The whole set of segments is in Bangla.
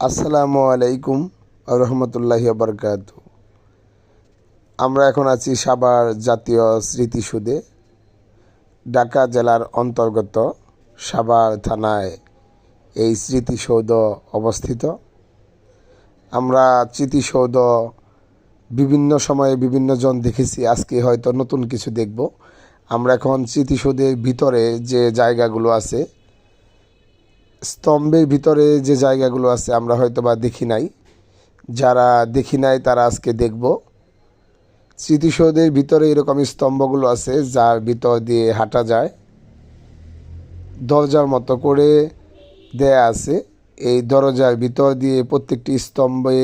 আসসালামু আলাইকুম রহমতুল্লাহি বারকাতু। আমরা এখন আছি সাভার জাতীয় স্মৃতিসৌধে। ঢাকা জেলার অন্তর্গত সাভার থানায় এই স্মৃতিসৌধ অবস্থিত। আমরা স্মৃতিসৌধ বিভিন্ন সময়ে বিভিন্ন জন দেখেছি, আজকে হয়তো নতুন কিছু দেখব। আমরা এখন স্মৃতিসৌধের ভিতরে যে জায়গাগুলো আছে, স্তম্ভের ভিতরে যে জায়গাগুলো আছে আমরা হয়তো বা দেখি নাই। যারা দেখি নাই তারা আজকে দেখব। স্মৃতিসৌধের ভিতরে এরকম স্তম্ভগুলো আছে যার ভিতর দিয়ে হাঁটা যায়, দরজার মতো করে দেয়া আছে। এই দরজার ভিতর দিয়ে প্রত্যেকটি স্তম্ভে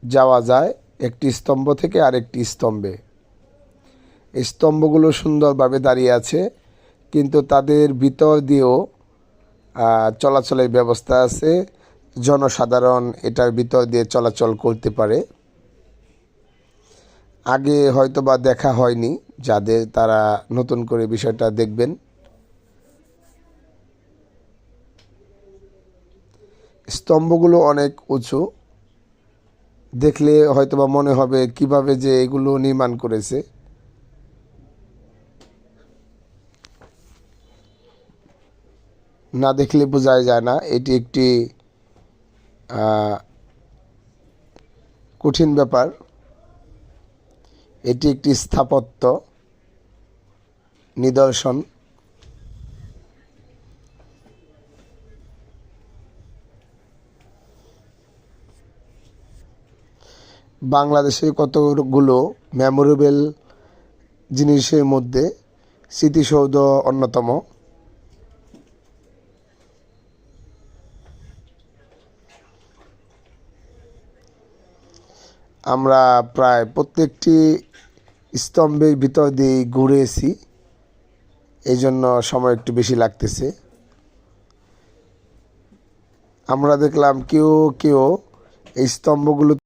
যাওয়া যায়, একটি স্তম্ভ থেকে আরেকটি স্তম্ভে। এই স্তম্ভগুলো সুন্দরভাবে দাঁড়িয়ে আছে, কিন্তু তাদের ভিতর দিয়েও চলাচলের ব্যবস্থা আছে। জনসাধারণ এটার ভিতর দিয়ে চলাচল করতে পারে। আগে হয়তো বা দেখা হয়নি, যাদের তারা নতুন করে বিষয়টা দেখবেন। স্তম্ভগুলো অনেক উঁচু, দেখলে হয়তোবা মনে হবে কিভাবে যে এগুলো নির্মাণ করেছে। না দেখলে বোঝা যায় না, এটি একটি কঠিন ব্যাপার। এটি একটি স্থাপত্য নিদর্শন। বাংলাদেশের কতগুলো মেমোরেবল জিনিসের মধ্যে স্মৃতিসৌধ অন্যতম। আমরা প্রায় প্রত্যেকটি স্তম্ভের ভিতর দিয়ে ঘুরেছি, এই জন্য সময় একটু বেশি লাগতেছে। আমরা দেখলাম কেউ কেউ এই স্তম্ভগুলো